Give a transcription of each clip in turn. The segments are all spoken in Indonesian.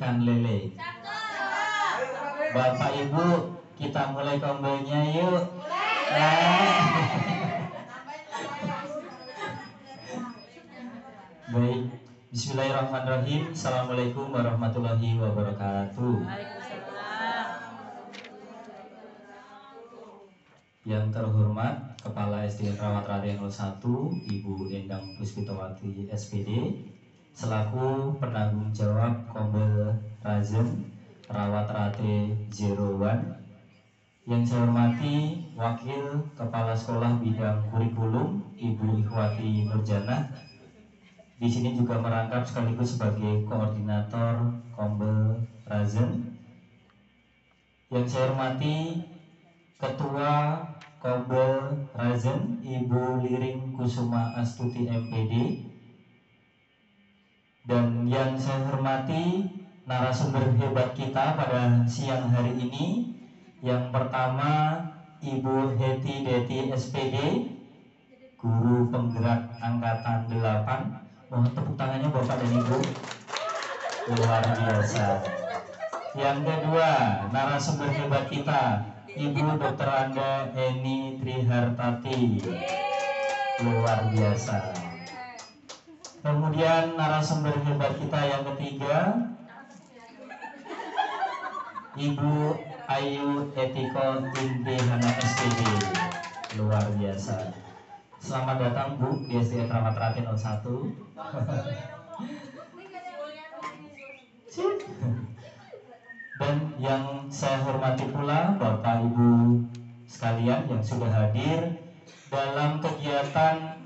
ikan lele. Bapak Ibu, kita mulai kombelnya yuk. Baik, bismillahirrahmanirrahim. Assalamualaikum warahmatullahi wabarakatuh. Yang terhormat Kepala SDN Rawat Rate 01 Ibu Endang Puspitawati SPD selaku penanggung jawab Kombel Razen Rawat Rate 01. Yang saya hormati Wakil Kepala Sekolah Bidang Kurikulum Ibu Ikhwati Nurjanah, di sini juga merangkap sekaligus sebagai koordinator Kombel Razen. Yang saya hormati Ketua Kombel Razen Ibu Liring Kusuma Astuti MPD, dan yang saya hormati narasumber hebat kita pada siang hari ini. Yang pertama Ibu Heti Deti SPD, Guru Penggerak Angkatan 8. Mohon tepuk tangannya Bapak dan Ibu, luar biasa. Yang kedua narasumber hebat kita Ibu Dr. Anda Eni Trihartati, luar biasa. Kemudian narasumber hebat kita yang ketiga Ibu Ayu Etiko Inti Hana SPD, luar biasa. Selamat datang Bu di SDN Rawat Rate 01. Dan yang saya hormati pula Bapak Ibu sekalian yang sudah hadir dalam kegiatan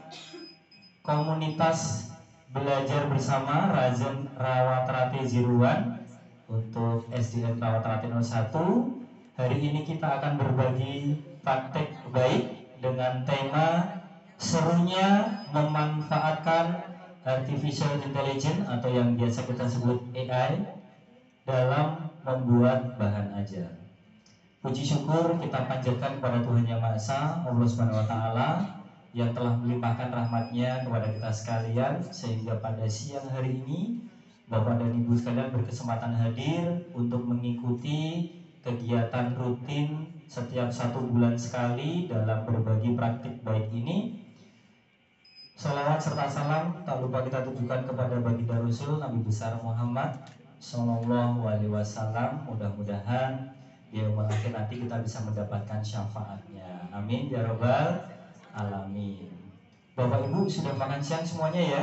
komunitas belajar bersama Razen Rawat Rate 01 untuk SDN Rawat Rate 01. Hari ini kita akan berbagi praktek baik dengan tema serunya memanfaatkan Artificial Intelligence atau yang biasa kita sebut AI dalam membuat bahan ajar. Puji syukur kita panjatkan kepada Tuhan Yang Maha Esa, Allah Subhanahu wa Ta'ala, yang telah melimpahkan rahmat-Nya kepada kita sekalian, sehingga pada siang hari ini Bapak dan Ibu sekalian berkesempatan hadir untuk mengikuti kegiatan rutin setiap 1 bulan sekali dalam berbagi praktik baik ini. Salawat serta salam tak lupa kita tujukan kepada baginda Rasul Nabi besar Muhammad Sallallahu Alaihi Wasallam. Mudah-mudahan di yaumul akhir nanti kita bisa mendapatkan syafaatnya. Amin ya robbal alamin. Bapak Ibu sudah makan siang semuanya ya?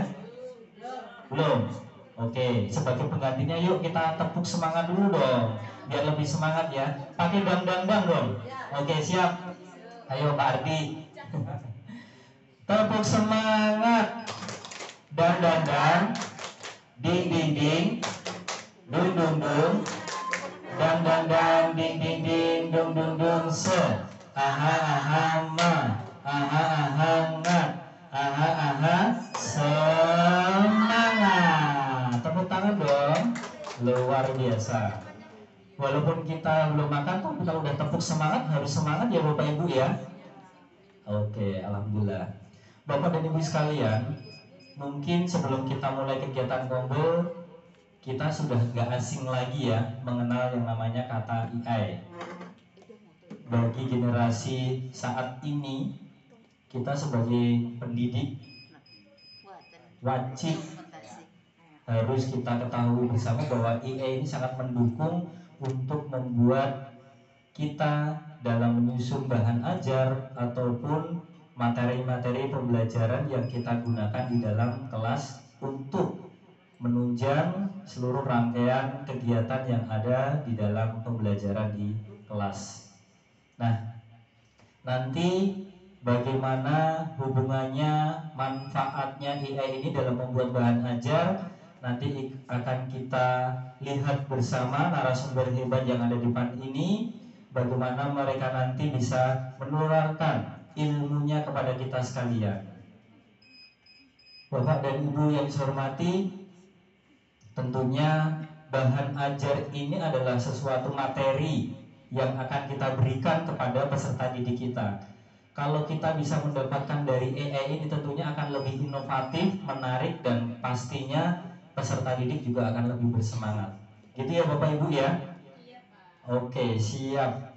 Belum? Oke, sebagai penggantinya yuk kita tepuk semangat dulu dong, biar lebih semangat ya. Pakai dang dong. Oke, siap. Ayo Pak Ardi. Tepuk semangat. Dang. Ding. Dung. Dang, ding, dung, se. Aha, semangat. Tepuk tangan dong. Luar biasa. Walaupun kita belum makan, tapi kalau udah tepuk semangat, harus semangat ya Bapak Ibu ya. Oke, alhamdulillah. Bapak dan Ibu sekalian, mungkin sebelum kita mulai kegiatan kombel, kita sudah gak asing lagi ya mengenal yang namanya kata AI. Bagi generasi saat ini, kita sebagai pendidik wajib harus kita ketahui bersama bahwa AI ini sangat mendukung untuk membuat kita dalam menyusun bahan ajar ataupun materi-materi pembelajaran yang kita gunakan di dalam kelas untuk menunjang seluruh rangkaian kegiatan yang ada di dalam pembelajaran di kelas. Nah, nanti bagaimana hubungannya, manfaatnya AI ini dalam membuat bahan ajar, nanti akan kita lihat bersama narasumber hebat yang ada di depan ini, bagaimana mereka nanti bisa menularkan ilmunya kepada kita sekalian. Bapak dan Ibu yang saya hormati, tentunya bahan ajar ini adalah sesuatu materi yang akan kita berikan kepada peserta didik kita. Kalau kita bisa mendapatkan dari AI ini tentunya akan lebih inovatif, menarik, dan pastinya peserta didik juga akan lebih bersemangat. Gitu ya Bapak Ibu ya. Oke, siap.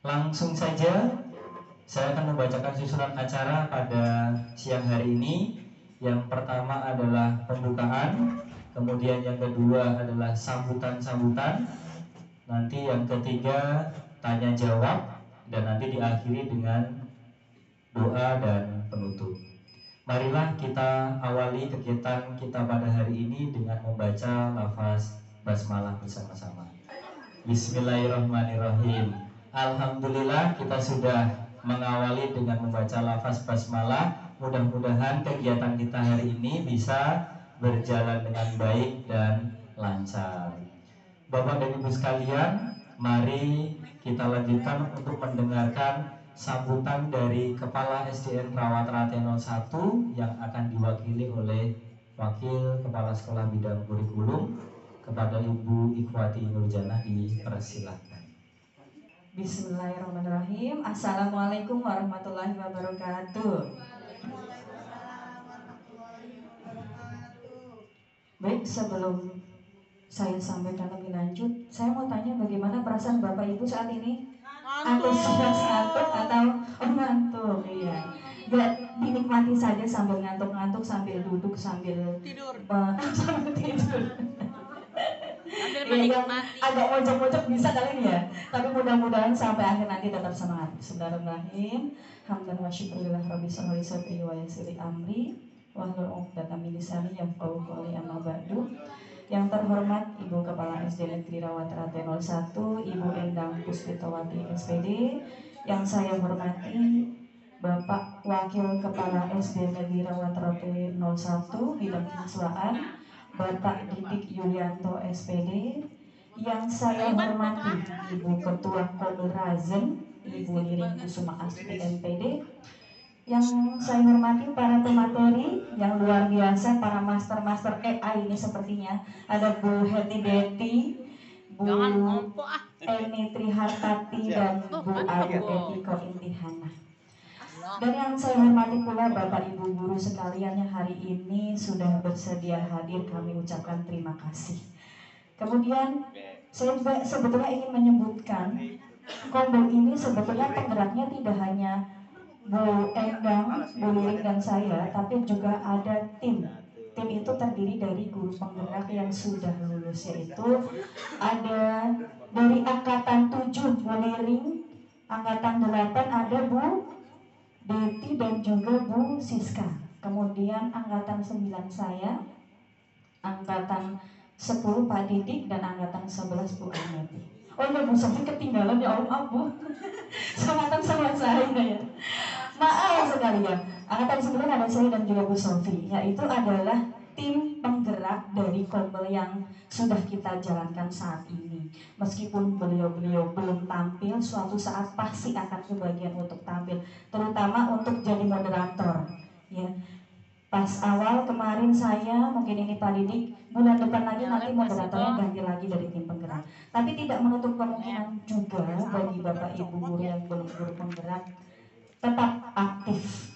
Langsung saja saya akan membacakan susunan acara pada siang hari ini. Yang pertama adalah pembukaan, kemudian yang kedua adalah sambutan-sambutan, nanti yang ketiga tanya jawab, dan nanti diakhiri dengan doa dan penutup. Marilah kita awali kegiatan kita pada hari ini dengan membaca lafaz basmalah bersama-sama. Bismillahirrahmanirrahim. Alhamdulillah kita sudah mengawali dengan membaca lafaz basmalah. Mudah-mudahan kegiatan kita hari ini bisa berjalan dengan baik dan lancar. Bapak dan Ibu sekalian, mari kita lanjutkan untuk mendengarkan sambutan dari Kepala SDN Rawat Rate 01 yang akan diwakili oleh Wakil Kepala Sekolah Bidang Kurikulum. Kepada Ibu Ikhwati Nurjanah dipersilahkan. Bismillahirrahmanirrahim. Assalamualaikum warahmatullahi wabarakatuh. Baik, sebelum saya sampaikan lebih lanjut, saya mau tanya bagaimana perasaan Bapak Ibu saat ini? Antusias ngantuk atau ngantuk? Iya. Gak dinikmati saja sambil ngantuk-ngantuk, sambil duduk, sambil tidur. Sambil tidur. Sambil menikmati. Agak mojok-mojok bisa kali ini ya. Tapi mudah-mudahan sampai akhir nanti tetap semangat. Bismillahirrahmanirrahim. Hamdan wa syukurillah rabbi sholli sadri wa yassiri amri wahlul 'uqdatam min lisani yafqahu qawli amma ba'du. Yang terhormat Ibu Kepala SD Negeri Rawat Rate 01, Ibu Endang Puspitowati SPD. Yang saya hormati Bapak Wakil Kepala SD Negeri Rawat Rate 01 Bidang Kemesraan, Bapak Didik Yulianto SPD. Yang saya hormati Ibu Ketua Komil Razen, Ibu Liring Kusuma Astuti MPD. Yang saya hormati para pemateri yang luar biasa, para master-master AI ini sepertinya. Ada Bu Heti Deti, Bu Eni Trihartati, dan Bu Ayu Etiko Intihana. Dan yang saya hormati pula Bapak Ibu guru sekalian yang hari ini sudah bersedia hadir, kami ucapkan terima kasih. Kemudian saya juga sebetulnya ingin menyebutkan kombo ini sebetulnya penggeraknya tidak hanya Bu Endang, Bu Lirik dan saya, tapi juga ada tim. Tim itu terdiri dari guru penggerak yang sudah lulus, yaitu ada dari angkatan 7 Bu Liring, angkatan 8 ada Bu Deti dan juga Bu Siska. Kemudian angkatan 9 saya, angkatan 10 Pak Didik, dan angkatan 11 Bu Ameti. Oh iya, Bu Sofi ketinggalan, ya Allah Bu. Angkatan sama saya ya. Maaf sekali ya. Angkatan 9 ada saya dan juga Bu Sofi, yaitu adalah tim penggerak dari Kombel yang sudah kita jalankan saat ini. Meskipun beliau-beliau belum tampil, suatu saat pasti akan kebagian untuk tampil, terutama untuk jadi moderator. Ya, pas awal kemarin saya, mungkin ini Pak Didik, bulan depan lagi nanti moderatornya ganti lagi dari tim penggerak. Tapi tidak menutup kemungkinan juga bagi Bapak Ibu guru yang belum guru penggerak tetap aktif.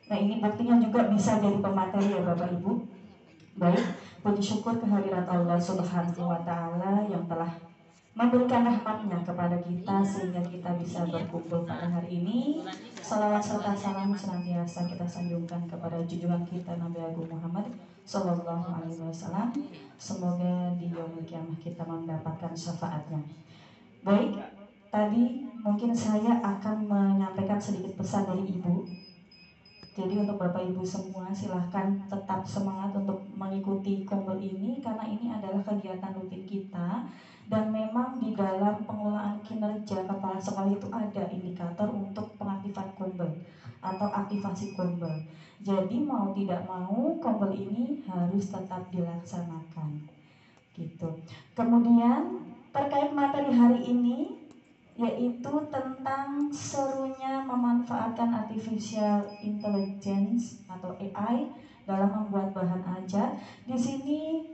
Nah, ini buktinya juga bisa jadi pemateri ya Bapak Ibu. Baik, puji syukur kehadirat Allah Subhanahu wa Ta'ala yang telah memberikan rahmatnya kepada kita sehingga kita bisa berkumpul pada hari ini. Salawat serta salam senantiasa kita sanjungkan kepada junjungan kita Nabi Agung Muhammad Sallallahu Alaihi Wasallam. Semoga di yaumul kiamah kita mendapatkan syafaatnya. Baik, tadi mungkin saya akan menyampaikan sedikit pesan dari Ibu. Jadi untuk Bapak Ibu semua silahkan tetap semangat untuk mengikuti Kombel ini, karena ini adalah kegiatan rutin kita. Dan memang di dalam pengelolaan kinerja kepala sekolah itu ada indikator untuk pengaktifan Kombel atau aktivasi Kombel. Jadi mau tidak mau Kombel ini harus tetap dilaksanakan gitu. Kemudian terkait materi hari ini, yaitu tentang serunya memanfaatkan artificial intelligence atau AI dalam membuat bahan ajar. Di sini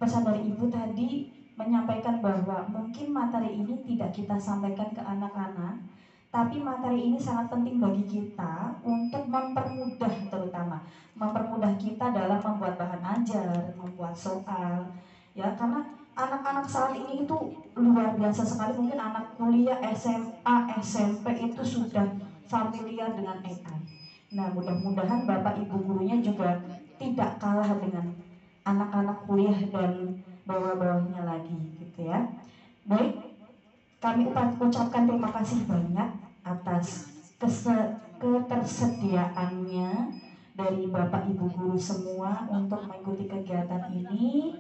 pesan dari Ibu tadi menyampaikan bahwa mungkin materi ini tidak kita sampaikan ke anak-anak, tapi materi ini sangat penting bagi kita untuk mempermudah, terutama mempermudah kita dalam membuat bahan ajar, membuat soal, ya, karena anak-anak saat ini itu luar biasa sekali. Mungkin anak kuliah, SMA, SMP itu sudah familiar dengan AI. Nah, mudah-mudahan Bapak Ibu gurunya juga tidak kalah dengan anak-anak kuliah dan bawah-bawahnya lagi gitu ya. Baik, kami ucapkan terima kasih banyak atas ketersediaannya dari Bapak Ibu guru semua untuk mengikuti kegiatan ini.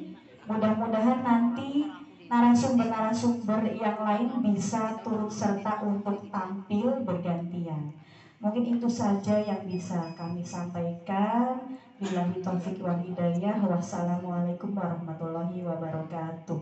Mudah-mudahan nanti narasumber-narasumber yang lain bisa turut serta untuk tampil bergantian. Mungkin itu saja yang bisa kami sampaikan. Billahi taufiq wal hidayah. Wassalamualaikum warahmatullahi wabarakatuh.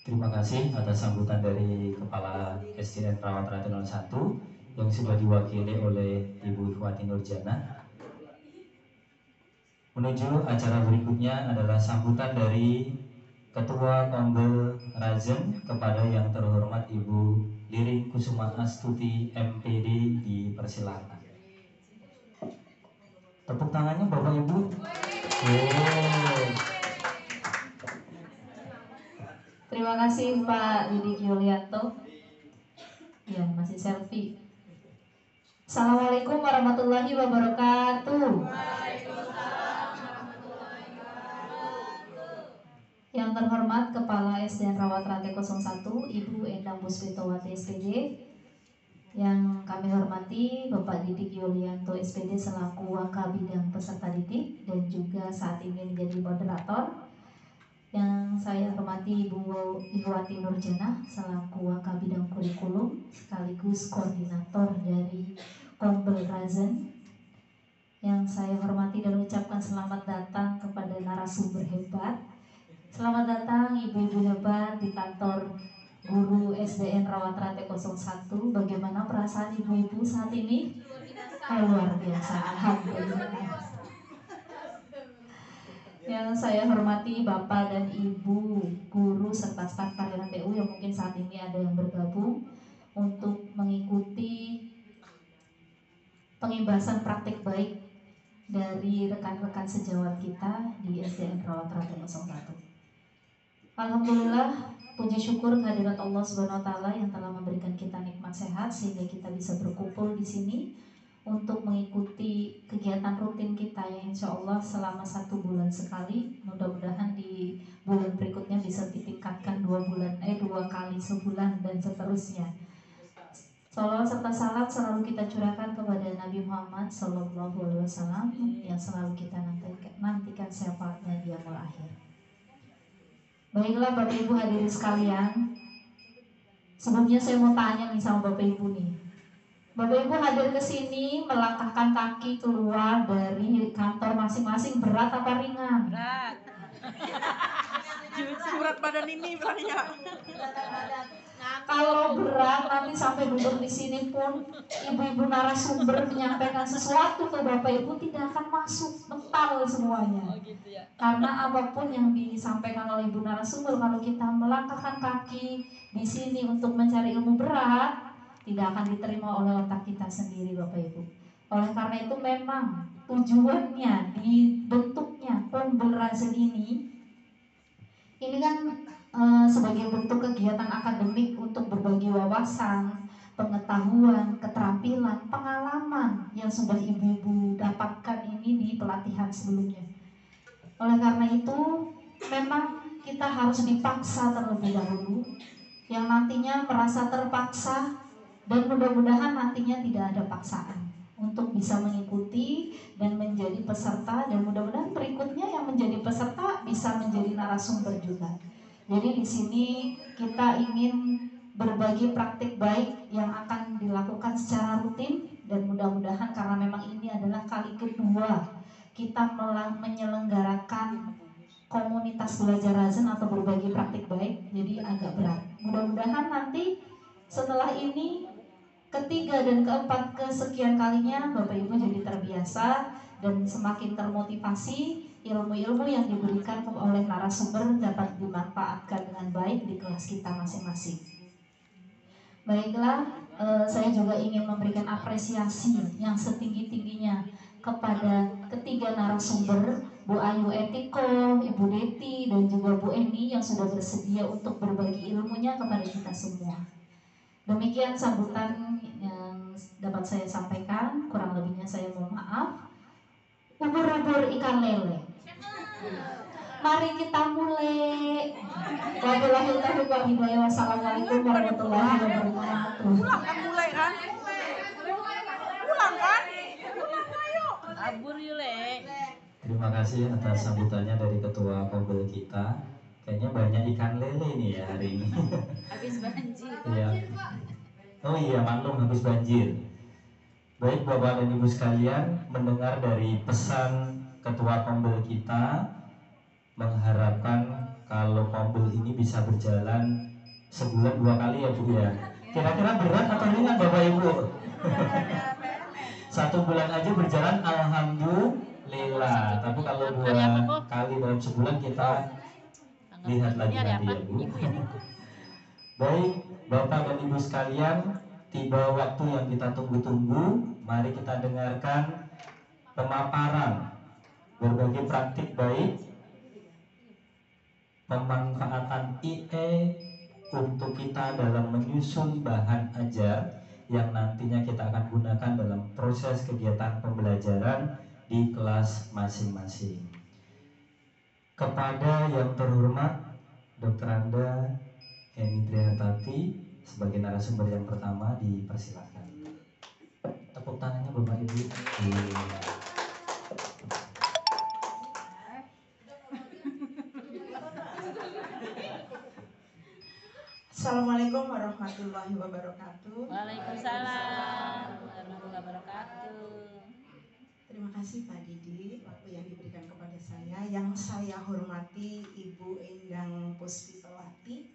Terima kasih atas sambutan dari Kepala SDN Rawat Rate 01 yang sudah diwakili oleh Ibu Ikhwati Nurjana. Menuju acara berikutnya adalah sambutan dari Ketua Ombel Razen kepada yang terhormat Ibu Liring Kusuma Astuti MPD, dipersilakan. Tepuk tangannya Bapak Ibu. Terima kasih Pak Didik Yulianto. Ya, masih selfie. Assalamualaikum warahmatullahi wabarakatuh. Yang terhormat Kepala SDN Rawat Rate 01 Ibu Endang Puspitowati SPD, yang kami hormati Bapak Didik Yulianto SPD selaku Waka Bidang Peserta Didik dan juga saat ini menjadi moderator, yang saya hormati Ibu Ikhwati Nurjana selaku Waka Bidang Kurikulum sekaligus koordinator dari Ombel Razen, yang saya hormati dan ucapkan selamat datang kepada narasumber hebat. Selamat datang ibu-ibu hebat di kantor guru SDN Rawat Rate 01. Bagaimana perasaan ibu-ibu saat ini? Luar biasa, alhamdulillah. Yang saya hormati Bapak dan Ibu guru serta staf karyawan PU yang mungkin saat ini ada yang bergabung untuk mengikuti pengibasan praktik baik dari rekan-rekan sejawat kita di SDN Rawat Rate 01. Alhamdulillah, puji syukur kehadirat Allah Subhanahu wa taala yang telah memberikan kita nikmat sehat sehingga kita bisa berkumpul di sini untuk mengikuti kegiatan rutin kita yang insya Allah selama 1 bulan sekali. Mudah-mudahan di bulan berikutnya bisa ditingkatkan 2 kali sebulan dan seterusnya. Salawat serta salam selalu kita curahkan kepada Nabi Muhammad SAW yang selalu kita nantikan syafaatnya di yaumul akhir. Baiklah Bapak Ibu hadirin sekalian, sebelumnya saya mau tanya nih sama Bapak Ibu nih. Bapak Ibu hadir ke sini melangkahkan kaki keluar dari kantor masing-masing berat apa ringan? Berat. Berat badan ini bilangnya. Kalau berat nanti sampai duduk di sini pun ibu-ibu narasumber menyampaikan sesuatu ke Bapak Ibu tidak akan masuk, mental semuanya. Karena apapun yang disampaikan oleh ibu narasumber, kalau kita melangkahkan kaki di sini untuk mencari ilmu berat, tidak akan diterima oleh otak kita sendiri Bapak Ibu. Oleh karena itu memang tujuannya dibentuknya Ombel Razen ini kan sebagai bentuk kegiatan akademik untuk berbagi wawasan, pengetahuan, keterampilan, pengalaman yang sudah ibu-ibu dapatkan ini di pelatihan sebelumnya. Oleh karena itu memang kita harus dipaksa terlebih dahulu, yang nantinya merasa terpaksa, dan mudah-mudahan nantinya tidak ada paksaan untuk bisa mengikuti dan menjadi peserta, dan mudah-mudahan berikutnya yang menjadi peserta bisa menjadi narasumber juga. Jadi di sini kita ingin berbagi praktik baik yang akan dilakukan secara rutin, dan mudah-mudahan karena memang ini adalah kali kedua kita menyelenggarakan komunitas belajar Razen atau berbagi praktik baik, jadi agak berat. Mudah-mudahan nanti setelah ini ketiga dan keempat kesekian kalinya Bapak Ibu jadi terbiasa dan semakin termotivasi, ilmu-ilmu yang diberikan oleh narasumber dapat dimanfaatkan dengan baik di kelas kita masing-masing. Baiklah, saya juga ingin memberikan apresiasi yang setinggi-tingginya kepada ketiga narasumber, Bu Ayu Etiko, Ibu Deti, dan juga Bu Eni yang sudah bersedia untuk berbagi ilmunya kepada kita semua. Demikian sambutan yang dapat saya sampaikan, kurang lebihnya saya mohon maaf. Ubur-ubur ikan lele. Mari kita mulai. Wabillahi taufiq wal hidayah. Wassalamualaikum warahmatullahi wabarakatuh. Pulang kan mulai kan? Pulang kan? Abur yule. Terima kasih atas sambutannya dari Ketua Kombel kita. Kayaknya banyak ikan lele nih ya hari ini. Habis banjir. Iya. Oh iya, maklum habis banjir. Baik Bapak dan Ibu sekalian, mendengar dari pesan Ketua Kombel kita, mengharapkan kalau Kombel ini bisa berjalan sebulan 2 kali ya Bu ya. Kira-kira berat atau ringan Bapak Ibu? 1 bulan aja berjalan alhamdulillah. Tapi kalau 2 kali dalam sebulan kita lihat lagi nanti ya Bu. Baik Bapak dan Ibu sekalian, tiba waktu yang kita tunggu-tunggu. Mari kita dengarkan pemaparan berbagai praktik baik pemanfaatan IE untuk kita dalam menyusun bahan ajar yang nantinya kita akan gunakan dalam proses kegiatan pembelajaran di kelas masing-masing. Kepada yang terhormat Dr. Anda Eni Trihartati sebagai narasumber yang pertama dipersilakan. Tepuk tangannya Bapak Ibu. Assalamualaikum warahmatullahi wabarakatuh. Waalaikumsalam warahmatullahi wabarakatuh. Terima kasih Pak Didi waktu yang diberikan kepada saya. Yang saya hormati Ibu Endang Puspitowati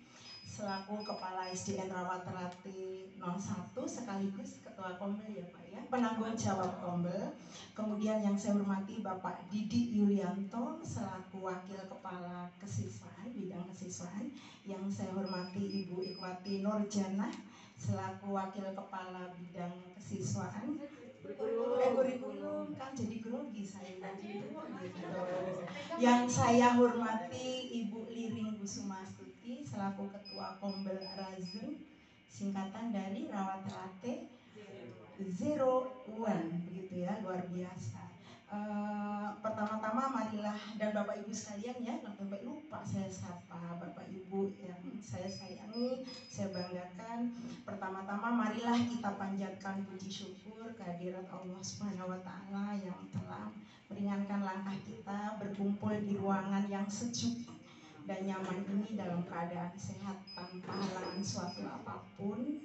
selaku Kepala SDN Rawaterate 01 sekaligus Ketua Kombel ya Pak ya, penanggung jawab Kombel. Kemudian yang saya hormati Bapak Didi Yulianto selaku Wakil Kepala Kesiswaan, bidang kesiswaan. Yang saya hormati Ibu Ikwati Nurjana selaku Wakil Kepala Bidang Kesiswaan. Kurikulum kan jadi grogi saya tadi itu gitu. Yang saya hormati Ibu Liring Kusumastuti selaku Ketua Kombel Razem, singkatan dari Rawaterate 01 begitu ya, luar biasa. Pertama-tama marilah, dan Bapak Ibu sekalian ya, sampai lupa saya sapa Bapak Ibu yang saya sayangi, saya banggakan. Pertama-tama marilah kita panjatkan puji syukur kehadirat Allah Subhanahu wa taala yang telah meringankan langkah kita berkumpul di ruangan yang sejuk dan nyaman ini dalam keadaan sehat tanpa halangan suatu apapun.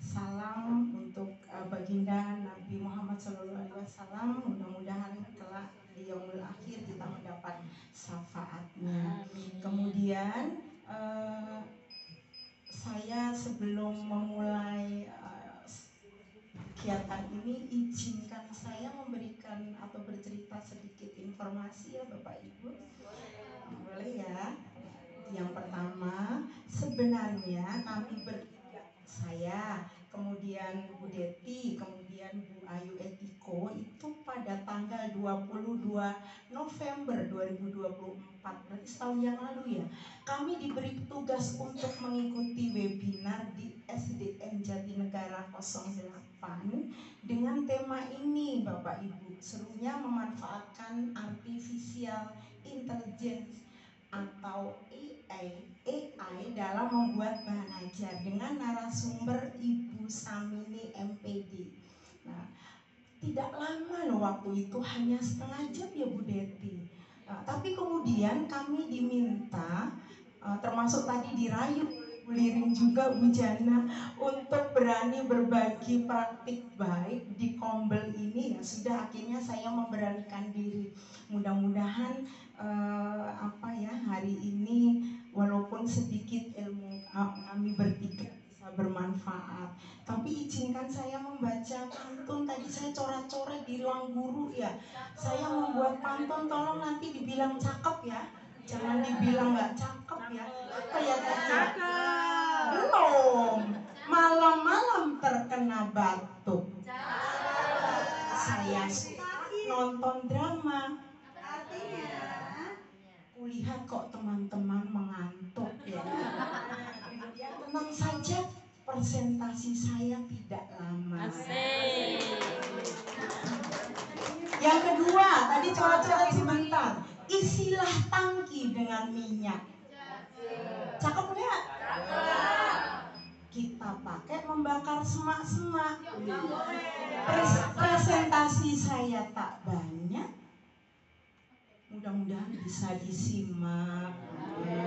Salam untuk baginda Nabi Muhammad SAW. Mudah-mudahan kelak di yaumul akhir kita mendapat syafaatnya. Kemudian saya sebelum memulai kegiatan ini, izinkan saya memberikan atau bercerita sedikit informasi ya Bapak Ibu. Boleh ya? Yang pertama, sebenarnya kami saya, kemudian Bu Deti, kemudian Bu Ayu Etiko itu pada tanggal 22 November 2024, berarti setahun yang lalu ya, kami diberi tugas untuk mengikuti webinar di SDN Jatinegara 08 dengan tema ini Bapak Ibu, serunya memanfaatkan artificial intelligence atau AI dalam membuat bahan ajar dengan narasumber Ibu Samini MPD. Nah, tidak lama loh waktu itu, hanya setengah jam ya Bu Deti. Tapi kemudian kami diminta, termasuk tadi dirayu Bu Liring juga Bu Jana, untuk berani berbagi praktik baik di Kombel ini. Ya sudah, akhirnya saya memberanikan diri. Mudah-mudahan hari ini walaupun sedikit ilmu kami bertiga bisa bermanfaat. Tapi izinkan saya membaca pantun. Tadi saya coret-coret di ruang guru ya. Saya membuat pantun, tolong nanti dibilang cakep ya. Jangan dibilang nggak cakep ya. Apa ya tadi? Belum. Malam-malam terkena batuk. Saya nonton drama. Kulihat kok teman-teman mengantuk ya. Tenang saja, presentasi saya tidak lama. Yang kedua, tadi coret-coret sebentar. Isilah tangki dengan minyak. Cakep nggak? Kita pakai membakar semak-semak. Presentasi saya tak banyak. Mudah-mudahan bisa disimak.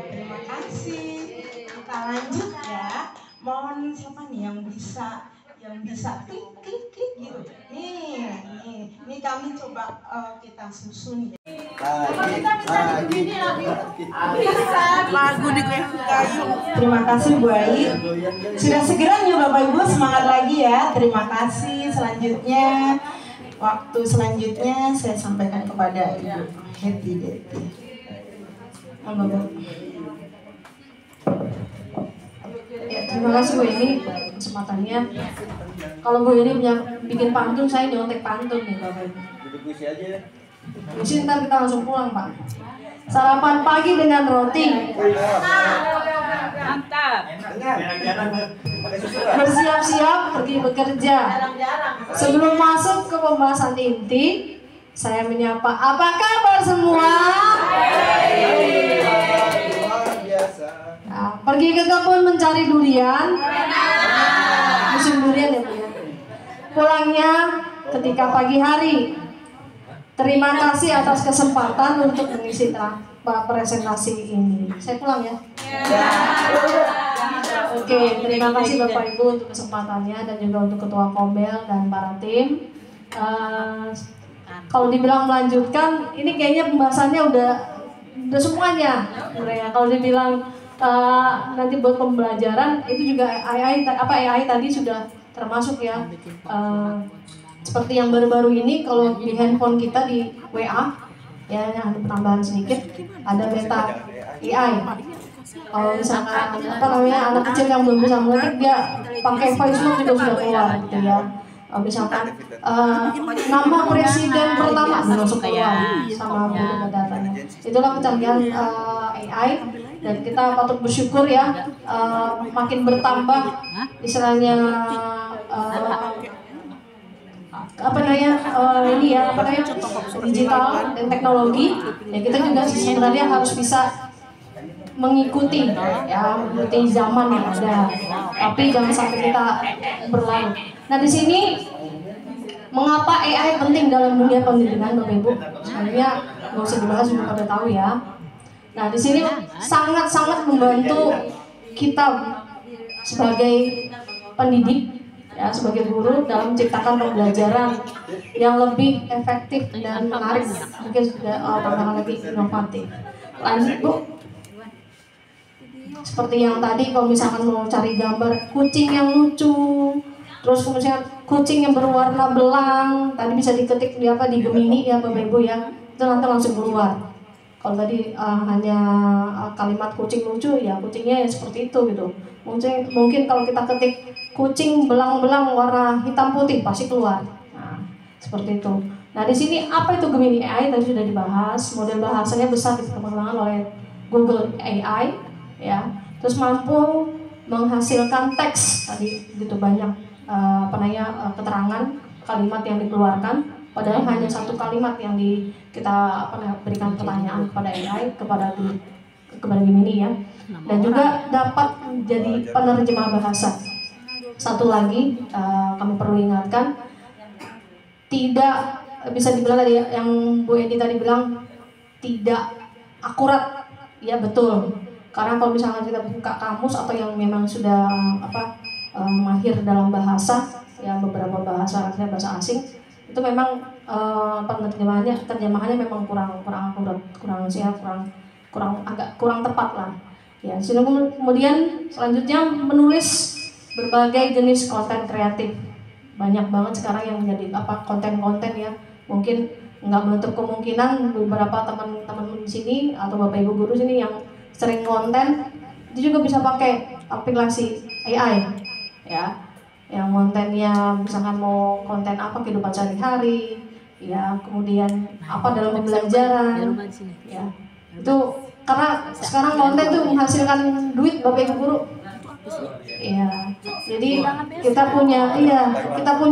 Terima kasih. Kita lanjut ya. Mohon siapa nih yang bisa klik gitu. Nih kami coba kita susun ya. Lagu di kayu. Terima kasih Bu Ai. Sudah segera ya Bapak Ibu, semangat lagi ya. Terima kasih. Selanjutnya, waktu selanjutnya saya sampaikan kepada Ibu Happy Deti. Ya, terima kasih Bu Eni kesempatannya. Kalau Bu Eni punya bikin pantun, saya nyontek pantun nih Bapak Ibu. Puisi ntar kita langsung pulang Pak. Sarapan pagi dengan roti. Mantap. Bersiap-siap pergi bekerja. Sebelum masuk ke pembahasan inti, saya menyapa, apa kabar semua? Nah, pergi ke kebun mencari durian. Musim durian ya Bu ya. Pulangnya ketika pagi hari. Terima kasih atas kesempatan untuk mengisi presentasi ini. Saya pulang ya. Oke, terima kasih Bapak Ibu untuk kesempatannya dan juga untuk Ketua Kombel dan para tim. Kalau dibilang melanjutkan, ini kayaknya pembahasannya udah semuanya. Kalau dibilang nanti buat pembelajaran itu juga AI tadi sudah termasuk ya. Seperti yang baru-baru ini kalau di handphone kita di WA ya ada penambahan sedikit, ada beta AI. Kalau misalkan anak kecil yang belum bisa mengetik, dia pakai voice note juga sudah keluar gitu ya. Misalkan nama presiden pertama langsung keluar sama datanya. Itulah kecanggihan AI dan kita patut bersyukur ya, makin bertambah istilahnya digital dan teknologi ya, kita juga sebenarnya harus bisa mengikuti zaman yang ada, tapi jangan sampai kita berlarut. Nah di sini mengapa AI penting dalam dunia pendidikan Bapak Ibu? Sebenarnya nggak usah dibahas, juga pada tahu ya. Nah di sini sangat membantu kita sebagai pendidik ya, sebagai guru dalam menciptakan pembelajaran yang lebih efektif dan menarik, mungkin tantangan lebih inovatif. Lanjut Bu. Seperti yang tadi, kalau misalkan mau cari gambar kucing yang lucu, terus misalkan kucing yang berwarna belang, tadi bisa diketik di Gemini ya Bapak Ibu ya, itu nanti langsung keluar. Kalau tadi hanya kalimat kucing lucu, ya kucingnya ya seperti itu gitu. Mungkin kalau kita ketik kucing belang-belang warna hitam putih pasti keluar. Nah, seperti itu. Nah, di sini apa itu Gemini AI tadi sudah dibahas. Model bahasanya besar dikembangkan oleh Google AI ya. Terus mampu menghasilkan teks tadi gitu banyak keterangan kalimat yang dikeluarkan, padahal hanya satu kalimat yang kita berikan pertanyaan kepada AI kepada Gemini ya. Dan juga dapat menjadi penerjemah bahasa. Satu lagi kami perlu ingatkan, tidak bisa dibilang tadi yang Bu Edi tadi bilang tidak akurat, ya betul. Karena kalau misalnya kita buka kamus atau yang memang sudah mahir dalam bahasa, ya beberapa bahasa asing, itu memang terjemahannya memang kurang akurat, kurang tepat lah. Ya, kemudian selanjutnya menulis berbagai jenis konten kreatif. Banyak banget sekarang yang menjadi konten-konten ya. Mungkin nggak menutup kemungkinan beberapa teman-teman di sini atau Bapak Ibu guru sini yang sering konten itu juga bisa pakai aplikasi AI ya, yang kontennya misalkan mau konten apa kehidupan sehari-hari, ya, kemudian apa dalam pembelajaran, ya, itu karena sekarang konten tuh menghasilkan duit Bapak Ibu guru. Iya, jadi kita punya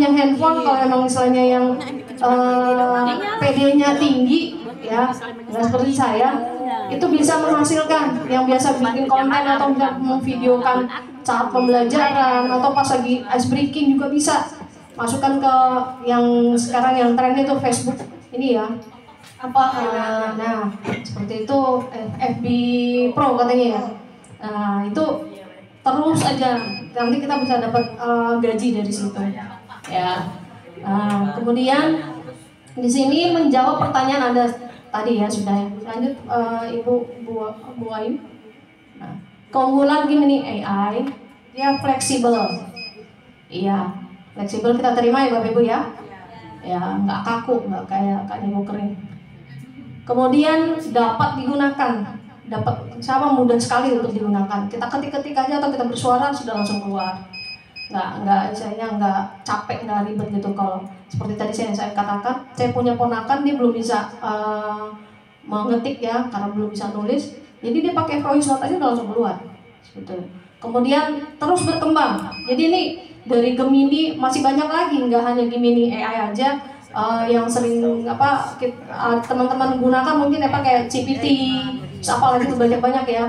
handphone kalau emang misalnya yang PD-nya tinggi, ya, nggak seperti saya, itu bisa menghasilkan yang biasa bikin konten atau memvideokan saat pembelajaran atau pas lagi ice breaking juga bisa masukkan ke yang sekarang yang tren itu Facebook ini ya. Nah seperti itu FB Pro katanya ya. Nah itu terus aja nanti kita bisa dapat gaji dari situ ya. Kemudian di sini menjawab pertanyaan Anda tadi ya sudah ya. Lanjut Ibu Bu Ayu. Nah, keunggulan Gemini AI dia fleksibel. Iya, fleksibel kita terima ya Bapak Ibu ya. Ya, nggak kaku, nggak kayak nemu kering. Kemudian dapat digunakan, sama mudah sekali untuk digunakan. Kita ketik-ketik aja atau kita bersuara sudah langsung keluar. Nggak capek, nggak ribet gitu. Kalau seperti tadi saya katakan, saya punya ponakan dia belum bisa mengetik ya karena belum bisa nulis. Jadi dia pakai voice note aja udah langsung keluar. Gitu. Kemudian terus berkembang. Jadi ini dari Gemini masih banyak lagi, nggak hanya Gemini AI aja. Yang sering teman-teman gunakan mungkin kayak GPT, apalagi itu banyak ya,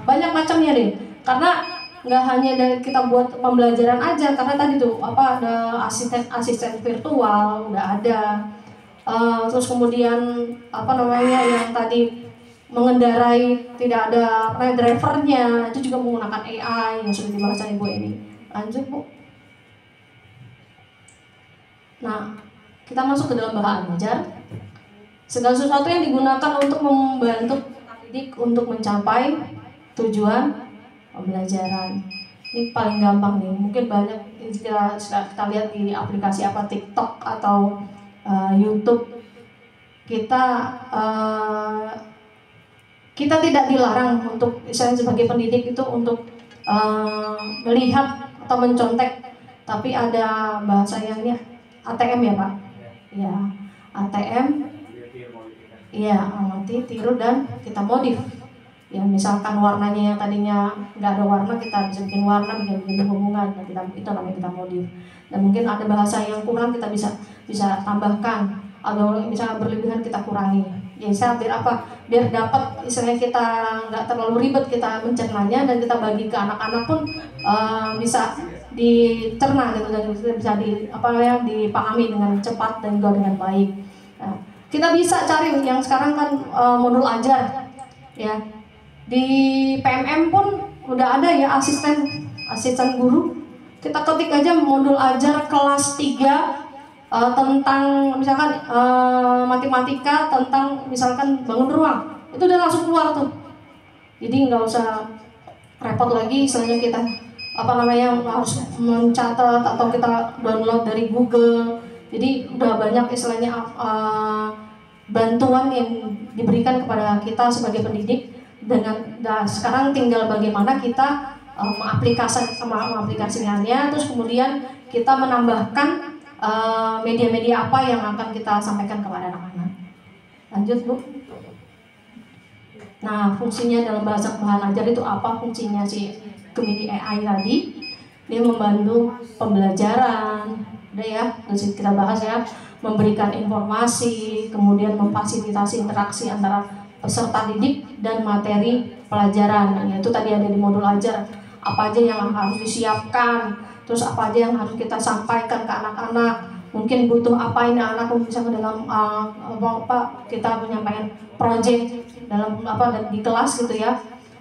banyak macamnya deh. Karena nggak hanya dari kita buat pembelajaran aja, karena tadi tuh ada asisten virtual udah ada, terus kemudian yang tadi mengendarai tidak ada drivernya itu juga menggunakan AI yang sudah dibahas Ibu ini. Lanjut Bu. Nah, kita masuk ke dalam bahan ajar. Segala sesuatu yang digunakan untuk membantu didik untuk mencapai tujuan pembelajaran. Ini paling gampang nih. Mungkin banyak kita lihat di aplikasi TikTok atau YouTube. Kita tidak dilarang untuk misalnya sebagai pendidik itu untuk melihat atau mencontek, tapi ada bahasanya ATM ya Pak, ya ATM, ya amati, tiru dan kita modif. Ya misalkan warnanya yang tadinya nggak ada warna kita bisa bikin warna, bikin hubungan, itu namanya kita modif. Dan mungkin ada bahasa yang kurang kita bisa tambahkan, atau misalnya berlebihan kita kurangi. Ya biar dapat istilahnya kita nggak terlalu ribet kita mencernanya dan kita bagi ke anak-anak pun bisa dicerna gitu dan bisa dipahami dengan cepat dan juga dengan baik. Nah, kita bisa cari yang sekarang kan modul ajar ya. Di PMM pun udah ada ya asisten guru. Kita ketik aja modul ajar kelas 3 tentang misalkan matematika tentang misalkan bangun ruang. Itu udah langsung keluar tuh. Jadi nggak usah repot lagi istilahnya kita harus mencatat atau kita download dari Google. Jadi udah banyak istilahnya bantuan yang diberikan kepada kita sebagai pendidik sekarang tinggal bagaimana kita mengaplikasikannya, terus kemudian kita menambahkan media-media apa yang akan kita sampaikan kepada anak-anak. Lanjut Bu. Nah, fungsinya dalam bahasa bahan ajar itu apa fungsinya si Gemini AI tadi? Dia membantu pembelajaran, udah ya, terus kita bahas ya, memberikan informasi, kemudian memfasilitasi interaksi antara peserta didik dan materi pelajaran. Yaitu tadi ada di modul ajar, apa aja yang harus disiapkan, terus apa aja yang harus kita sampaikan ke anak-anak. Mungkin butuh apa ini anak bisa dalam kita menyampaikan proyek dalam di kelas gitu ya.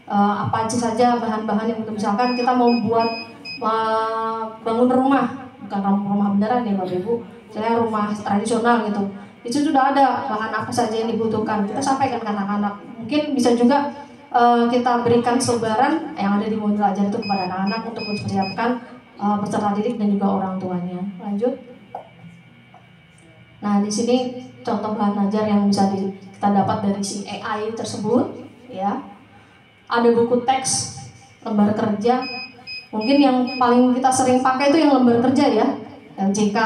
Apa aja saja bahan-bahan yang misalkan kita mau buat bangun rumah, bukan rumah beneran ya Bapak Ibu, saya rumah tradisional gitu. Itu sudah ada bahan apa saja yang dibutuhkan, kita sampaikan ke anak-anak. Mungkin bisa juga kita berikan selebaran yang ada di modul ajar itu kepada anak-anak untuk mempersiapkan peserta didik dan juga orang tuanya. Lanjut. Nah, di sini contoh bahan ajar yang bisa kita dapat dari si AI tersebut, ya. Ada buku teks, lembar kerja, Mungkin yang paling kita sering pakai itu yang lembar kerja ya, LJK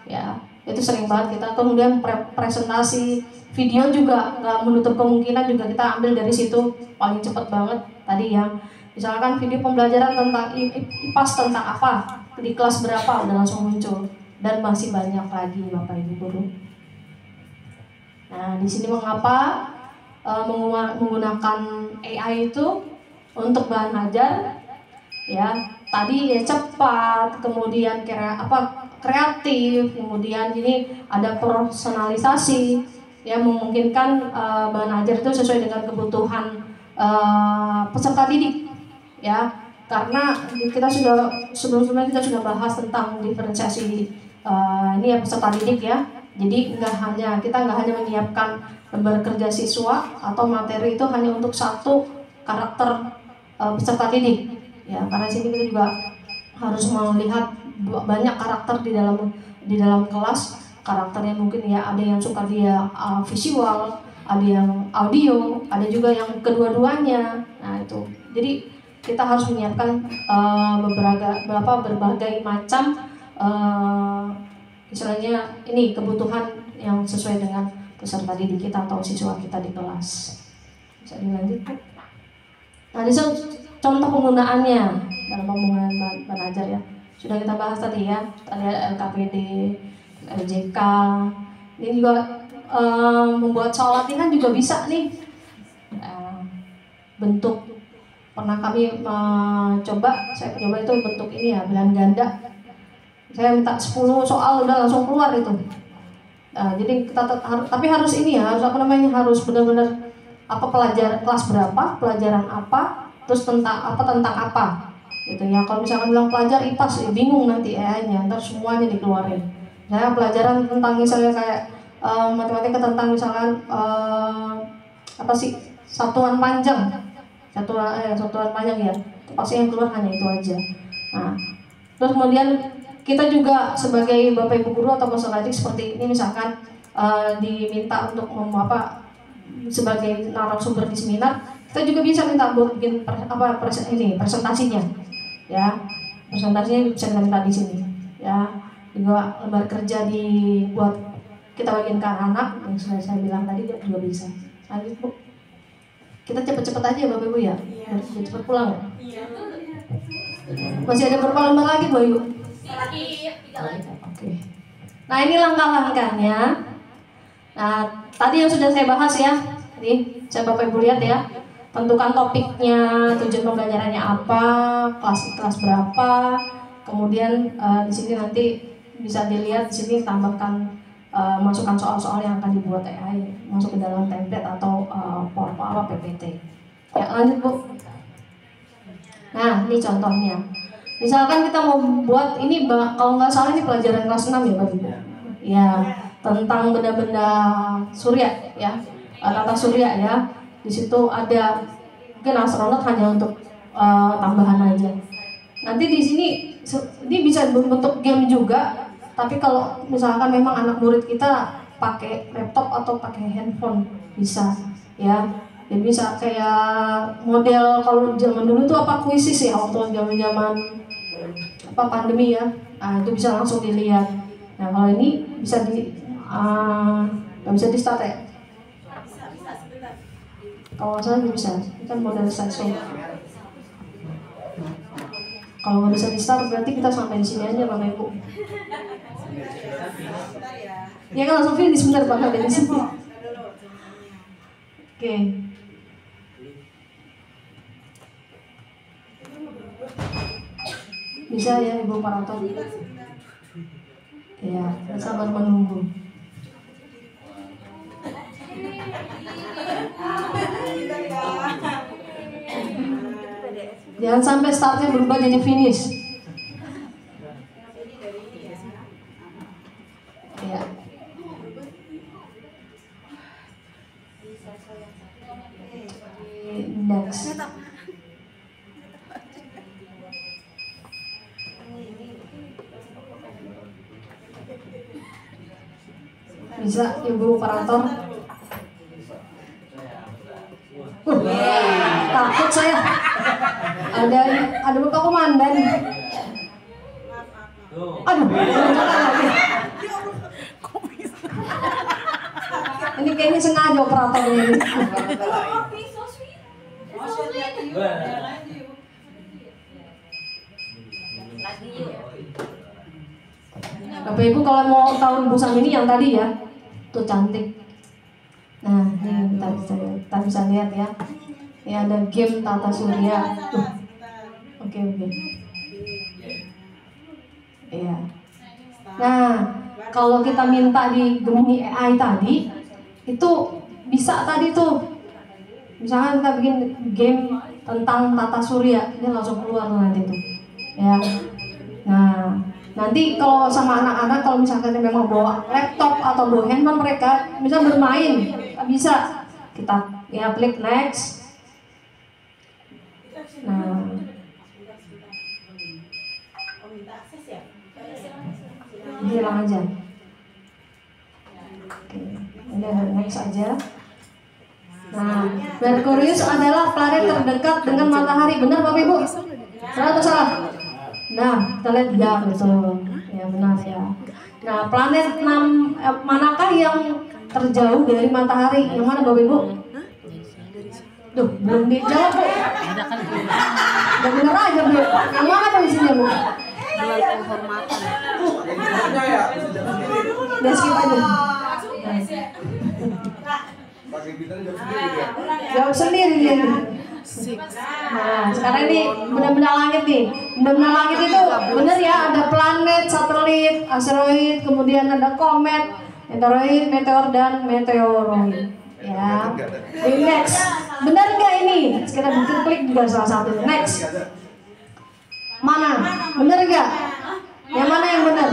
ya, itu sering banget kita. Kemudian presentasi video juga nggak menutup kemungkinan juga kita ambil dari situ, paling cepat banget. Tadi yang misalkan video pembelajaran tentang IPAS tentang apa, di kelas berapa udah langsung muncul, dan masih banyak lagi Bapak Ibu Guru. Nah, di sini mengapa menggunakan AI itu untuk bahan ajar? Ya, tadi ya cepat, kemudian kreatif, kemudian ini ada personalisasi, ya memungkinkan bahan ajar itu sesuai dengan kebutuhan peserta didik, ya. Karena kita sudah sebelumnya kita sudah bahas tentang diferensiasi ini ya peserta didik ya. Jadi kita nggak hanya menyiapkan lembar kerja siswa atau materi itu hanya untuk satu karakter peserta didik, ya. Karena sini kita juga harus melihat banyak karakter di dalam kelas. Karakternya mungkin ya ada yang suka dia visual, ada yang audio, ada juga yang kedua-duanya. Nah itu. Jadi kita harus menyiapkan berbagai macam istilahnya ini kebutuhan yang sesuai dengan peserta didik kita atau siswa kita di kelas. Bisa dilanjut. Nah, ini contoh penggunaannya dalam penggunaan bahan ajar ya. Sudah kita bahas tadi ya. Tadi ada LKPD, LJK. Ini juga membuat soal latihan juga bisa nih. Bentuk pernah kami saya coba itu bentuk ini ya, bilangan ganda. Saya minta 10 soal udah langsung keluar itu. Jadi kita tapi harus ini ya, harus benar-benar kelas berapa, pelajaran apa, terus tentang apa gitu ya. Kalau misalkan bilang pelajar IPAS, bingung nanti AI-nya, ntar semuanya dikeluarin. Saya pelajaran tentang misalnya kayak matematika tentang misalkan satuan panjang ya, pasti yang keluar hanya itu aja. Nah, terus kemudian kita juga sebagai Bapak Ibu Guru atau peserta didik seperti ini misalkan diminta untuk sebagai narasumber di seminar, kita juga bisa minta buat bikin presentasinya, ya. Presentasinya bisa kita minta di sini, ya. Juga lembar kerja dibuat kita bagiin ke anak yang sudah saya bilang tadi juga bisa. Lanjut Bu. Kita cepet-cepet aja Bapak Ibu ya, biar cepet pulang ya. Masih ada berapa lembar lagi Bu Ibu? Oke. Nah ini langkah-langkahnya. Nah tadi yang sudah saya bahas ya. Jadi saya Bapak Ibu lihat ya. Tentukan topiknya, tujuan pembelajarannya apa, kelas berapa. Kemudian di sini nanti bisa dilihat di sini tambahkan masukkan soal-soal yang akan dibuat AI masuk ke dalam template atau PPT. Ya lanjut Bu. Nah ini contohnya. Misalkan kita mau buat ini, kalau nggak salah ini pelajaran kelas 6 ya Bapak Ibu. Ya, tentang benda-benda surya ya, tata surya ya. Di situ ada mungkin astronot hanya untuk tambahan aja. Nanti di sini ini bisa bentuk game juga. Tapi kalau misalkan memang anak murid kita pakai laptop atau pakai handphone bisa ya. Jadi bisa kayak model kalau zaman dulu tuh kuisis ya, waktu zaman pandemi ya. Nah, itu bisa langsung dilihat. Nah, kalau ini bisa nggak bisa di start ya? Kalau saya bisa, ini kan model slideshow. Kalau nggak bisa di start berarti kita sampai di sini aja Bapak Ibu. Ya kan langsung finish sebentar Pak dari sini. Oke. Bisa ya Ibu Paraton. Ya, sabar menunggu. Jangan sampai startnya berubah jadi finish. Ya. Next. Bisa Ibu operator? Takut saya. Ada Bapak Komandan. Aduh, ini kayaknya sengaja operatornya ini. Bapak Ibu kalau mau tahun busana ini yang tadi ya, tuh cantik. Nah, ini kita bisa lihat ya. Ini ada game Tata Surya. Oke. Iya. Nah, kalau kita minta di Gemini AI tadi, itu bisa tadi tuh. Misalkan kita bikin game tentang Tata Surya, ini langsung keluar nanti tuh. Ya. Nah, nanti kalau sama anak-anak kalau misalkan memang bawa laptop atau bawa handphone mereka bisa bermain, bisa kita ya klik next. Nah, hilang aja. Oke, ini ada next aja. Nah, Merkurius adalah planet terdekat dengan matahari, benar Bapak Ibu? Salah atau salah? Nah, kita lihat ya, betul. Ya benar ya. Nah, planet manakah yang terjauh dari matahari? Yang mana Bapak Ibu? Tuh, belum dijawab Bu. Udah bener aja Bu. Yang mana posisinya Bu? Udah skip aja. Jawab sendiri dia. Nah, sekarang ini benda-benda langit nih. Benda langit itu benar ya, ada planet, satelit, asteroid, kemudian ada komet, meteor dan meteoroid. Ya. Next. Benar nggak ini? Kita bikin klik juga salah satu. Next. Mana? Benar nggak? Yang mana yang benar?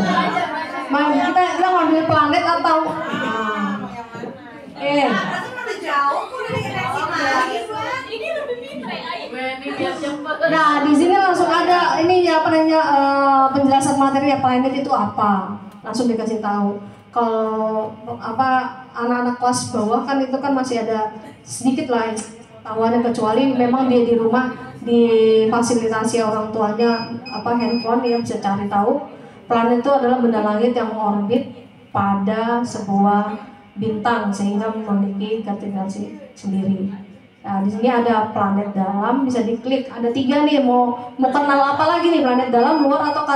Kita ngambil planet atau Nah, di sini langsung ada ini ya penjelasan materi ya, planet itu apa. Langsung dikasih tahu. Kalau anak-anak kelas bawah kan itu kan masih ada sedikit lah tahuannya, kecuali memang dia di rumah difasilitasi orang tuanya handphone, dia bisa cari tahu. Planet itu adalah benda langit yang mengorbit pada sebuah bintang sehingga memiliki kategori sendiri. Nah, di sini ada planet dalam, bisa diklik. Ada 3 nih, mau kenal apa lagi nih, planet dalam, luar atau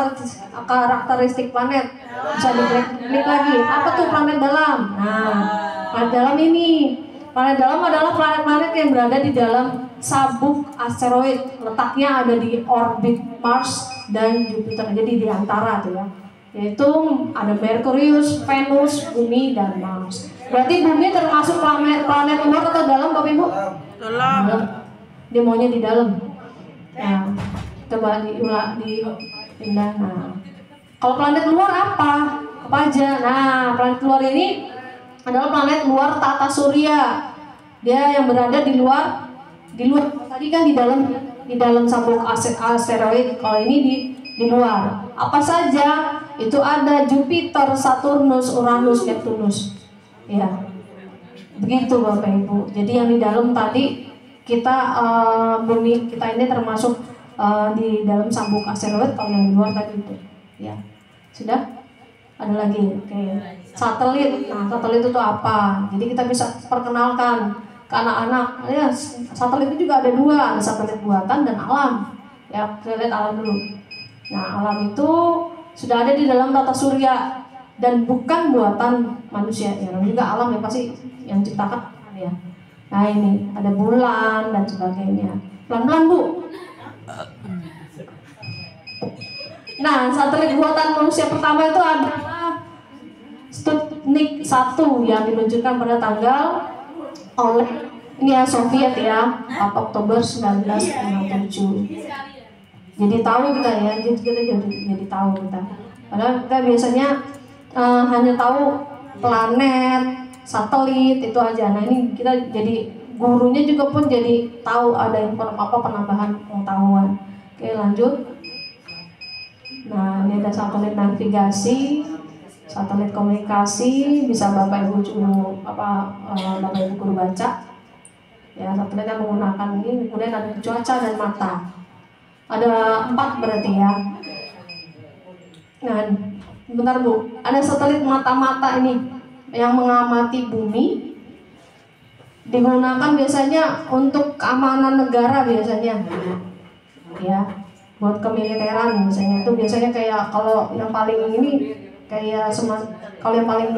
karakteristik planet. Bisa diklik lagi. Apa tuh planet dalam? Nah, planet dalam ini. Planet dalam adalah planet-planet yang berada di dalam sabuk asteroid. Letaknya ada di orbit Mars dan Jupiter. Jadi di antara tuh ya. Yaitu ada Merkurius, Venus, Bumi, dan Mars. Berarti Bumi termasuk planet luar atau dalam Bapak Ibu? Dalam. Dia maunya di dalam. Nah, coba dipindah. Nah, kalau planet luar apa aja? Nah, planet luar ini adalah planet luar Tata Surya. Dia yang berada di luar. Tadi kan di dalam sabuk asteroid. Kalau ini di luar. Apa saja? Itu ada Jupiter, Saturnus, Uranus, Neptunus. Ya. Begitu Bapak Ibu. Jadi yang di dalam tadi bumi kita ini termasuk di dalam sabuk asteroid. Kalau yang di luar tadi itu. Ya. Sudah? Ada lagi. Oke. Satelit. Nah, satelit itu apa? Jadi kita bisa perkenalkan ke anak-anak. Ya, satelit itu juga ada 2, ada satelit buatan dan alam. Ya, kita lihat alam dulu. Nah, alam itu sudah ada di dalam Tata Surya dan bukan buatan manusia. Ya, juga alam yang pasti yang ciptakan ya. Nah, ini ada bulan dan sebagainya. Pelan-pelan Bu. Nah, satelit buatan manusia pertama itu adalah Sputnik 1 yang diluncurkan pada tanggal oleh Soviet ya, 4 Oktober 1957. Jadi tahu kita ya, jadi tahu kita. Padahal kita biasanya hanya tahu planet, satelit itu aja. Nah, ini kita jadi gurunya juga pun jadi tahu ada penambahan pengetahuan. Oke, lanjut. Nah, ini ada satelit navigasi, satelit komunikasi, bisa Bapak Ibu Bapak Ibu guru baca. Ya, satelit yang menggunakan ini, kemudian ada cuaca dan mata. Ada 4 berarti ya. Nah, bentar Bu, ada satelit mata-mata ini yang mengamati bumi, digunakan biasanya untuk keamanan negara biasanya, ya, buat kemiliteran misalnya. Itu biasanya kayak kalau yang paling ini kayak kalau yang paling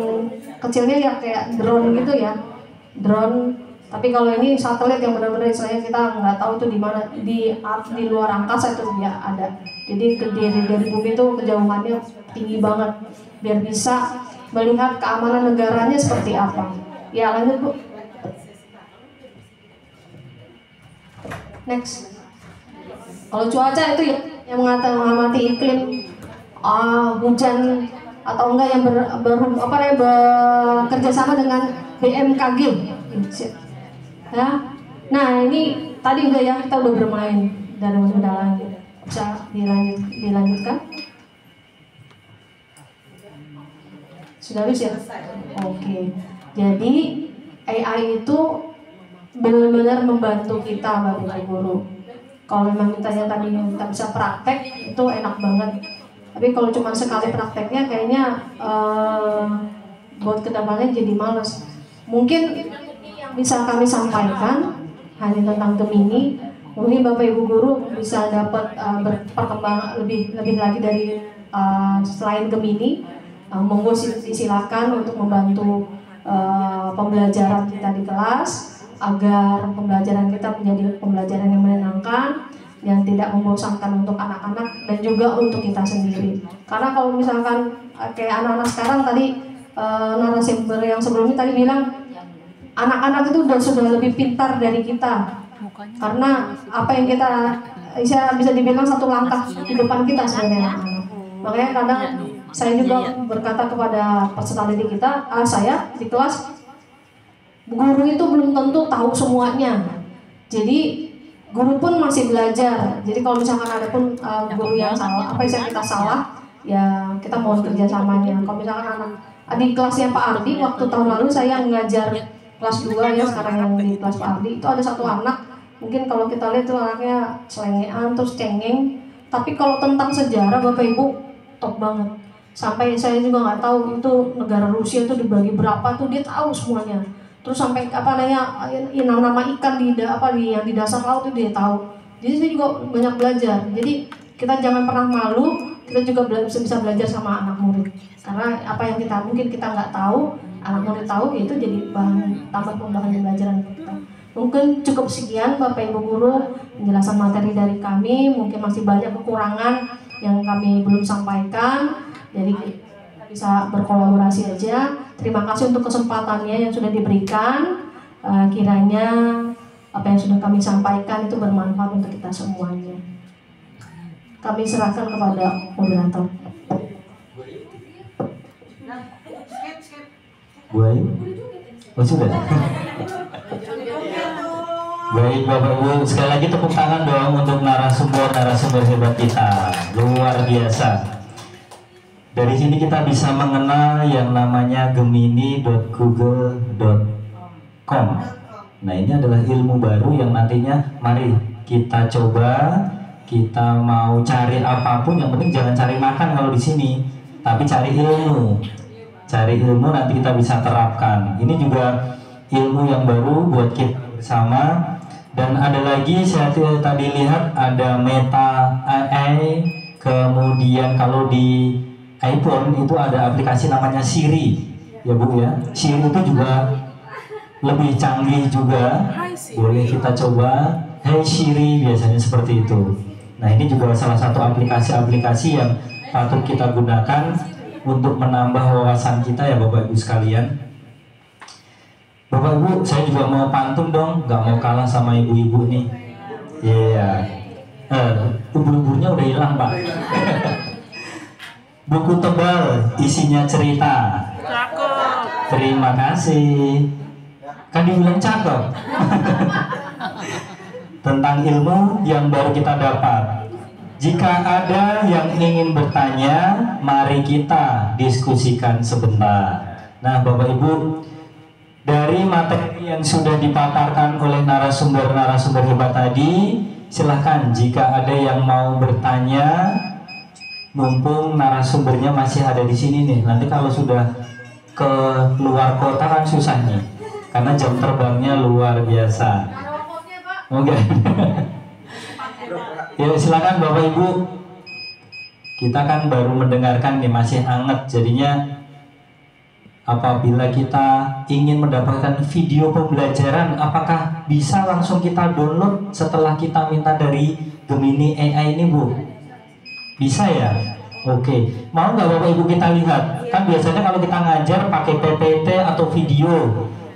kecilnya ya kayak drone gitu ya, drone. Tapi kalau ini satelit yang benar-benar istilahnya kita nggak tahu itu di mana, di luar angkasa itu ya ada. Jadi dari bumi itu kejauhannya tinggi banget biar bisa melihat keamanan negaranya seperti apa. Ya lanjut Bu. Next. Kalau cuaca itu ya yang mengamati iklim, hujan atau enggak yang bekerja sama dengan BMKG. Ya. Nah ini tadi udah ya, kita udah bermain dari udah lanjut. Bisa dilanjutkan? Sudah habis ya? Oke. Jadi AI itu benar-benar membantu kita Bapak Ibu Guru. Kalau memang ditanya tadi kita bisa praktek itu enak banget. Tapi kalau cuma sekali prakteknya kayaknya buat kedepannya jadi males. Mungkin bisa kami sampaikan hanya tentang Gemini. Mungkin Bapak Ibu Guru bisa dapat berperkembangan lebih lagi dari selain Gemini. Monggo silakan untuk membantu pembelajaran kita di kelas agar pembelajaran kita menjadi pembelajaran yang menyenangkan, yang tidak membosankan untuk anak-anak dan juga untuk kita sendiri. Karena kalau misalkan kayak anak-anak sekarang tadi narasumber yang sebelumnya tadi bilang anak-anak itu sudah lebih pintar dari kita, karena apa yang kita bisa dibilang satu langkah di depan kita sebagai anak-anak. Makanya kadang saya juga berkata kepada peserta didik kita, saya di kelas, guru itu belum tentu tahu semuanya. Jadi guru pun masih belajar. Jadi kalau misalkan ada pun guru yang salah, apa yang kita salah, ya kita mohon kerjasamanya. Kalau misalkan anak di kelasnya Pak Ardi, waktu tahun lalu saya ngajar kelas 2 ya, sekarang yang di kelas Pak Ardi itu ada satu anak, mungkin kalau kita lihat itu anaknya selengean terus cengeng, tapi kalau tentang sejarah Bapak Ibu top banget. Sampai saya juga nggak tahu itu negara Rusia itu dibagi berapa tuh dia tahu semuanya. Terus sampai nama ikan yang di dasar laut itu dia tahu. Jadi saya juga banyak belajar. Jadi kita jangan pernah malu, kita juga bisa belajar sama anak murid. Karena apa yang mungkin kita nggak tahu, anak murid tahu, itu jadi tambah pembelajaran kita. Mungkin cukup sekian Bapak Ibu Guru penjelasan materi dari kami. Mungkin masih banyak kekurangan yang kami belum sampaikan. Jadi kita bisa berkolaborasi aja. Terima kasih untuk kesempatannya yang sudah diberikan. Kiranya apa yang sudah kami sampaikan itu bermanfaat untuk kita semuanya. Kami serahkan kepada moderator. Bu Ayu? Oh sudah. Baik Bapak Ibu, sekali lagi tepuk tangan dong untuk narasumber hebat kita. Luar biasa. Dari sini kita bisa mengenal yang namanya gemini.google.com. Nah ini adalah ilmu baru yang nantinya mari kita coba. Kita mau cari apapun, yang penting jangan cari makan kalau di sini, tapi cari ilmu. Cari ilmu nanti kita bisa terapkan. Ini juga ilmu yang baru buat kita bersama. Dan ada lagi saya tadi lihat ada Meta AI. Kemudian kalau di iPhone itu ada aplikasi namanya Siri, ya Bu ya. Siri itu juga lebih canggih juga. Boleh kita coba. Hey Siri, biasanya seperti itu. Nah ini juga salah satu aplikasi-aplikasi yang patut kita gunakan untuk menambah wawasan kita ya Bapak Ibu sekalian. Bapak Ibu, saya juga mau pantun dong, nggak mau kalah sama ibu-ibu nih. Iya, ubur-uburnya udah hilang Pak. Buku tebal, isinya cerita. Terima kasih. Kan dibilang cakep. Tentang ilmu yang baru kita dapat. Jika ada yang ingin bertanya, mari kita diskusikan sebentar. Nah Bapak Ibu, dari materi yang sudah dipaparkan oleh narasumber hebat tadi, silahkan jika ada yang mau bertanya, mumpung narasumbernya masih ada di sini nih. Nanti kalau sudah ke luar kota kan susah nih, karena jam terbangnya luar biasa. Oke. Ya silakan Bapak Ibu. Kita kan baru mendengarkan nih, masih hangat, jadinya apabila kita ingin mendapatkan video pembelajaran, apakah bisa langsung kita download setelah kita minta dari Gemini AI ini, Bu? Bisa ya? Oke. Mau nggak Bapak Ibu kita lihat? Kan biasanya kalau kita ngajar pakai PPT atau video.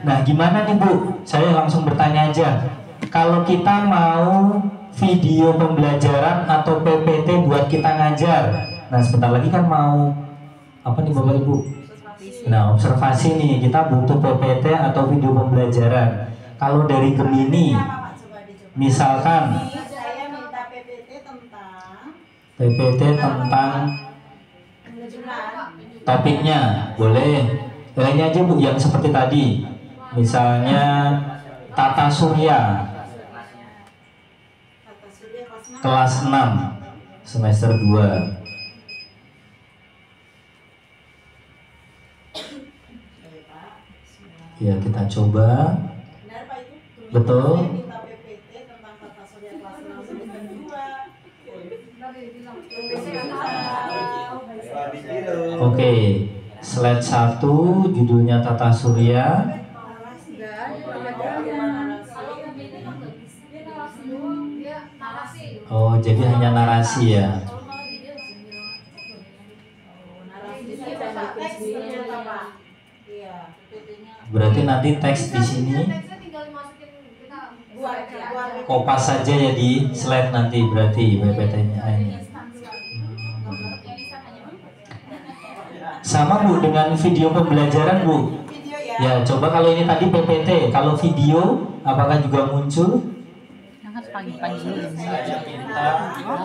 Nah, gimana nih Bu? Saya langsung bertanya aja. Kalau kita mau video pembelajaran atau PPT buat kita ngajar, nah sebentar lagi kan mau apa nih Bapak Ibu? Nah, observasi nih, kita butuh PPT atau video pembelajaran. Kalau dari Gemini, misalkan Saya minta PPT tentang topiknya, boleh. Ini aja Bu, yang seperti tadi. Misalnya tata surya kelas 6 semester 2. Ya, kita coba. Benar Pak itu? Betul. Saya minta PPT tentang tata surya kelas 6 semester 2. Oke, slide 1 judulnya tata surya. Oh, jadi hanya narasi ya. Berarti nanti teks di sini kopas saja ya di slide nanti, berarti PPT-nya ini. Sama Bu dengan video pembelajaran Bu. Ya, coba kalau ini tadi PPT, kalau video apakah juga muncul? Saya minta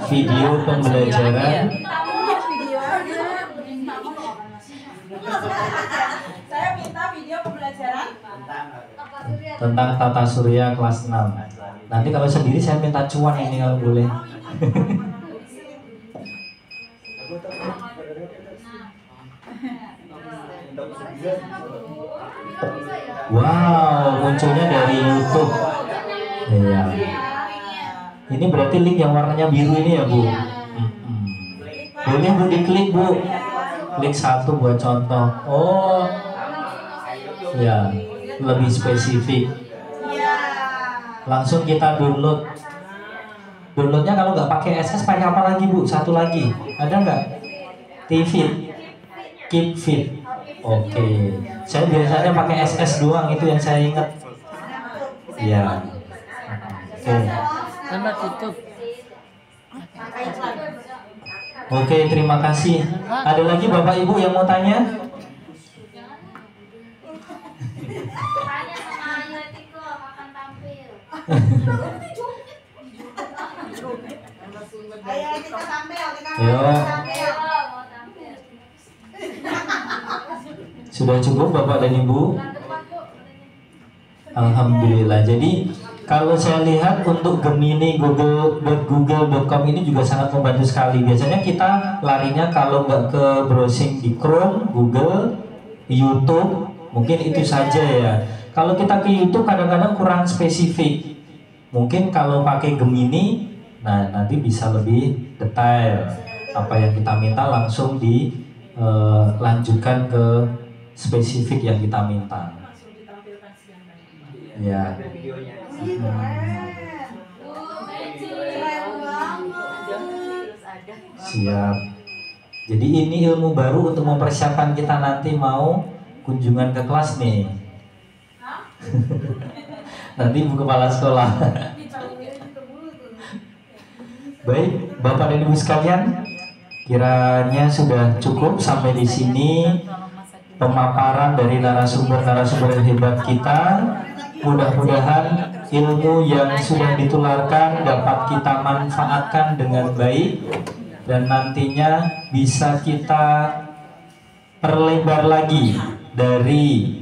video pembelajaran. Saya minta video pembelajaran Tentang tata surya kelas 6. Nanti kalau sendiri saya minta cuan ini kalau boleh. Wow, munculnya dari YouTube. Iya. Ini berarti link yang warnanya biru ini ya Bu. Boleh Bu diklik Bu. Klik 1 buat contoh. Oh, ya, lebih spesifik. Langsung kita download. Downloadnya kalau nggak pakai SS pakai apa lagi Bu? Satu lagi, ada nggak? TV, Keep Fit. Oke, saya biasanya pakai SS doang, itu yang saya ingat. Ya. Oke. Oke, terima kasih. Ada lagi Bapak Ibu yang mau tanya? Tanya sama Atletico akan tampil. Ayo kita tampil, Yo. Mau tampil. Sudah cukup Bapak dan Ibu? Alhamdulillah. Jadi kalau saya lihat untuk Gemini google.com ini juga sangat membantu sekali. Biasanya kita larinya kalau nggak ke browsing di Chrome, Google, YouTube, mungkin itu saja ya. Kalau kita ke YouTube kadang-kadang kurang spesifik. Mungkin kalau pakai Gemini, nah nanti bisa lebih detail. Apa yang kita minta langsung dilanjutkan ke spesifik yang kita minta. Ya. Siap. Jadi ini ilmu baru untuk mempersiapkan kita nanti mau kunjungan ke kelas nih. Nanti Bu Kepala Sekolah. Baik, Bapak dan Ibu sekalian, kiranya sudah cukup sampai di sini pemaparan dari narasumber-narasumber yang hebat kita. Mudah-mudahan ilmu yang sudah ditularkan dapat kita manfaatkan dengan baik dan nantinya bisa kita perlebar lagi dari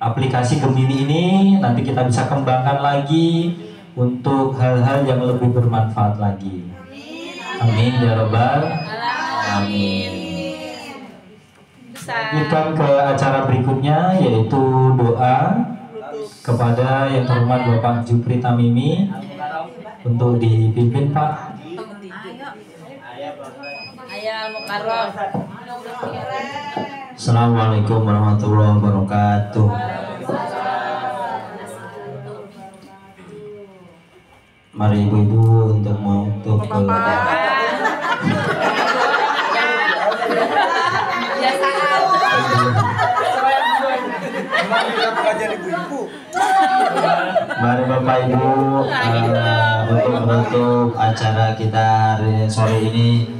aplikasi Gemini ini. Nanti kita bisa kembangkan lagi untuk hal-hal yang lebih bermanfaat lagi. Amin ya robbal alamin. Lanjutkan ke acara berikutnya, yaitu doa kepada yang terhormat Bapak Jupri Tamimi untuk dipimpin Pak. Assalamualaikum warahmatullahi wabarakatuh. Mari ibu-ibu untuk menutup ke Mari Bapak Ibu untuk menutup acara kita hari sore ini.